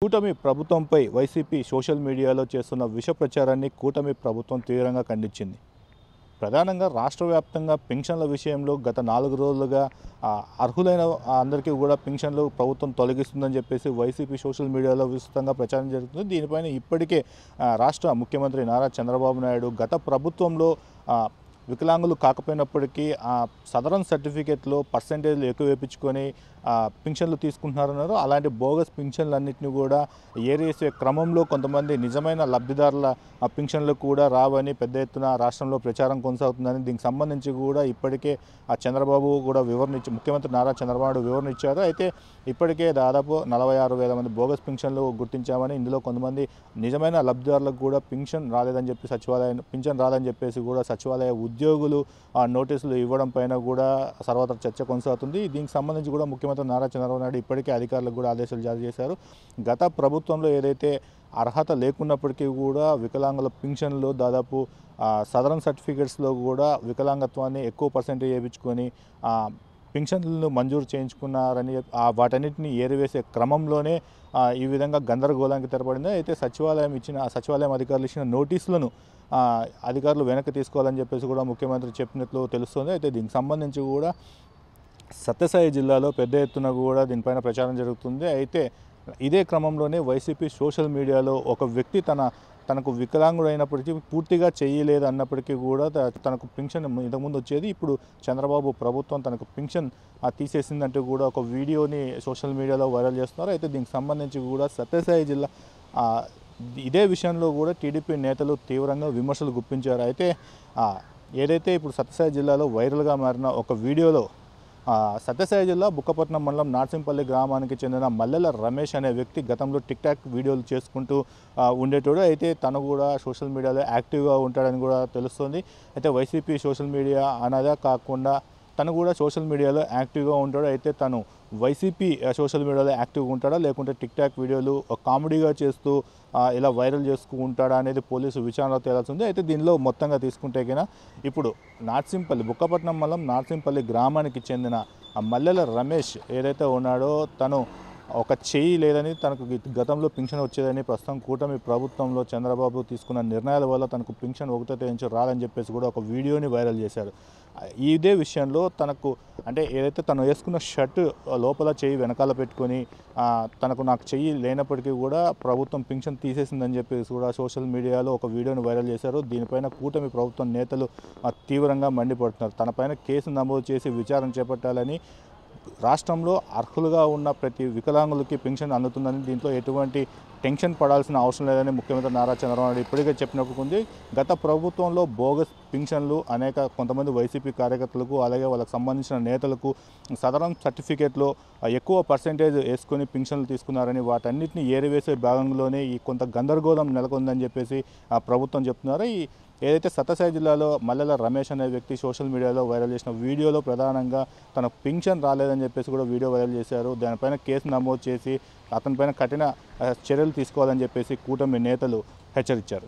కూటమి ప్రభుత్వంపై YCP social మీడియాలో చేస్తున్న విష ప్రచారాన్ని కూటమి ప్రభుత్వం తీవ్రంగా ఖండించింది. ప్రధానంగా రాష్ట్ర వ్యాప్తంగా పెన్షన్ల విషయంలో గత 4 రోజులుగా అర్హులైన అందరికీ కూడా పెన్షన్లు ప్రభుత్వం తొలగిస్తుందని చెప్పేసి వైసీపీ సోషల్ మీడియాలో విస్తృతంగా ప్రచారం జరుగుతుంది. దీనిపైన ఇప్పటికే రాష్ట్ర ముఖ్యమంత్రి నారా చంద్రబాబు నాయుడు గత ప్రభుత్వంలో వికలాంగులు కాకపోయినప్పటికీ సదరన్ సర్టిఫికేట్లో పర్సెంటేజ్లు ఎక్కువ వేయించుకొని పింఛన్లు తీసుకుంటున్నారన్నారు. అలాంటి బోగస్ పింఛన్లన్నింటినీ కూడా ఏరేసే క్రమంలో కొంతమంది నిజమైన లబ్ధిదారుల పింఛన్లు కూడా రావని పెద్ద ఎత్తున రాష్ట్రంలో ప్రచారం కొనసాగుతుందని, దీనికి సంబంధించి కూడా ఇప్పటికే చంద్రబాబు కూడా ముఖ్యమంత్రి నారా చంద్రబాబు వివరణ ఇచ్చారు. అయితే ఇప్పటికే దాదాపు 46,000 మంది బోగస్ పింఛన్లు గుర్తించామని, ఇందులో కొంతమంది నిజమైన లబ్ధిదారులకు కూడా పింఛన్ రాలేదని చెప్పి పింఛన్ రాదని చెప్పేసి కూడా సచివాలయ ఉద్యోగులు నోటీసులు ఇవ్వడం పైన కూడా సర్వత్రా చర్చ కొనసాగుతుంది. దీనికి సంబంధించి కూడా ముఖ్యమంత్రి నారా చంద్రబాబు నాయుడు ఇప్పటికే అధికారులకు కూడా ఆదేశాలు జారీ చేశారు. గత ప్రభుత్వంలో ఏదైతే అర్హత లేకున్నప్పటికీ కూడా వికలాంగుల పింఛన్లు దాదాపు సదరన్ సర్టిఫికేట్స్లో కూడా వికలాంగత్వాన్ని ఎక్కువ పర్సెంటేజ్ వేయించుకొని పింఛన్లను మంజూరు చేయించుకున్నారని వాటన్నిటిని ఏరివేసే క్రమంలోనే ఈ విధంగా గందరగోళానికి తెరపడింది. అయితే సచివాలయం అధికారులు ఇచ్చిన నోటీసులను అధికారులు వెనక్కి తీసుకోవాలని చెప్పేసి కూడా ముఖ్యమంత్రి చెప్పినట్లు తెలుస్తుంది. అయితే దీనికి సంబంధించి కూడా సత్యసాయి జిల్లాలో పెద్ద ఎత్తున కూడా దీనిపైన ప్రచారం జరుగుతుంది. అయితే ఇదే క్రమంలోనే వైసీపీ సోషల్ మీడియాలో ఒక వ్యక్తి తనకు వికలాంగుడు అయినప్పటికీ పూర్తిగా చేయలేదు అన్నప్పటికీ కూడా తనకు పింఛన్ ఇంతకుముందు వచ్చేది, ఇప్పుడు చంద్రబాబు ప్రభుత్వం తనకు పింఛన్ తీసేసిందంటూ కూడా ఒక వీడియోని సోషల్ మీడియాలో వైరల్ చేస్తున్నారు. అయితే దీనికి సంబంధించి కూడా సత్యసాయి జిల్లా ఇదే విషయంలో కూడా టీడీపీ నేతలు తీవ్రంగా విమర్శలు గుప్పించారు. అయితే ఏదైతే ఇప్పుడు సత్యసాయి జిల్లాలో వైరల్గా మారిన ఒక వీడియోలో సత్యసాయి జిల్లా బుక్కపట్నం మండలం నార్సింపల్లి గ్రామానికి చెందిన మల్లెల రమేష్ అనే వ్యక్తి గతంలో టిక్ టాక్ వీడియోలు చేసుకుంటూ ఉండేటోడు. అయితే తను కూడా సోషల్ మీడియాలో యాక్టివ్గా ఉంటాడని కూడా తెలుస్తుంది. అయితే వైసీపీ సోషల్ మీడియా అనగా కాకుండా తను కూడా సోషల్ మీడియాలో యాక్టివ్గా ఉంటాడు. అయితే తను వైసీపీ సోషల్ మీడియాలో యాక్టివ్గా ఉంటాడా, లేకుంటే టిక్ టాక్ వీడియోలు కామెడీగా చేస్తూ ఇలా వైరల్ చేసుకుంటాడా అనేది పోలీసు విచారణలో తేలాల్సింది. అయితే దీనిలో మొత్తంగా తీసుకుంటే కన్నా ఇప్పుడు బుక్కపట్నం మండలం నార్సింపల్లి గ్రామానికి చెందిన మల్లెల రమేష్ ఏదైతే ఉన్నాడో తను ఒక చెయ్యి లేదని, తనకు గతంలో పింఛన్ వచ్చేదని, ప్రస్తుతం కూటమి ప్రభుత్వంలో చంద్రబాబు తీసుకున్న నిర్ణయాల వల్ల తనకు పింఛన్ ఒకటో తేదీ నుంచి రాదని చెప్పేసి కూడా ఒక వీడియోని వైరల్ చేశారు. ఇదే విషయంలో తనకు అంటే ఏదైతే తను వేసుకున్న షర్ట్ లోపల చెయ్యి వెనకాల పెట్టుకొని నాకు చెయ్యి లేనప్పటికీ కూడా ప్రభుత్వం పింఛన్ తీసేసిందని చెప్పేసి కూడా సోషల్ మీడియాలో ఒక వీడియోని వైరల్ చేశారు. దీనిపైన కూటమి ప్రభుత్వం నేతలు తీవ్రంగా మండిపడుతున్నారు. తనపైన కేసు నమోదు చేసి విచారణ చేపట్టాలని, రాష్ట్రంలో అర్హులుగా ఉన్న ప్రతి వికలాంగులకి పెన్షన్ అందుతుందని, దీంట్లో ఎటువంటి టెన్షన్ పడాల్సిన అవసరం లేదని ముఖ్యమంత్రి నారా చంద్రబాబు నాయుడు ఇప్పటికే చెప్పినప్పుడు ఉంది. గత ప్రభుత్వంలో బోగస్ పింఛన్లు కొంతమంది వైసీపీ కార్యకర్తలకు, అలాగే వాళ్ళకి సంబంధించిన నేతలకు సదరన్ సర్టిఫికేట్లో ఎక్కువ పర్సెంటేజ్ వేసుకొని పింఛన్లు తీసుకున్నారని, వాటన్నిటిని ఏరివేసే భాగంలోనే ఈ కొంత గందరగోళం నెలకొందని చెప్పేసి ప్రభుత్వం చెప్తున్నారు. ఏదైతే సత్యసాయి జిల్లాలో మల్లెల రమేష్ అనే వ్యక్తి సోషల్ మీడియాలో వైరల్ చేసిన వీడియోలో ప్రధానంగా తన పింఛన్ రాలేదని చెప్పేసి కూడా వీడియో వైరల్ చేశారు. దానిపైన కేసు నమోదు చేసి అతనిపైన కఠిన చర్యలు తీసుకోవాలని చెప్పేసి కూటమి నేతలు హెచ్చరించారు.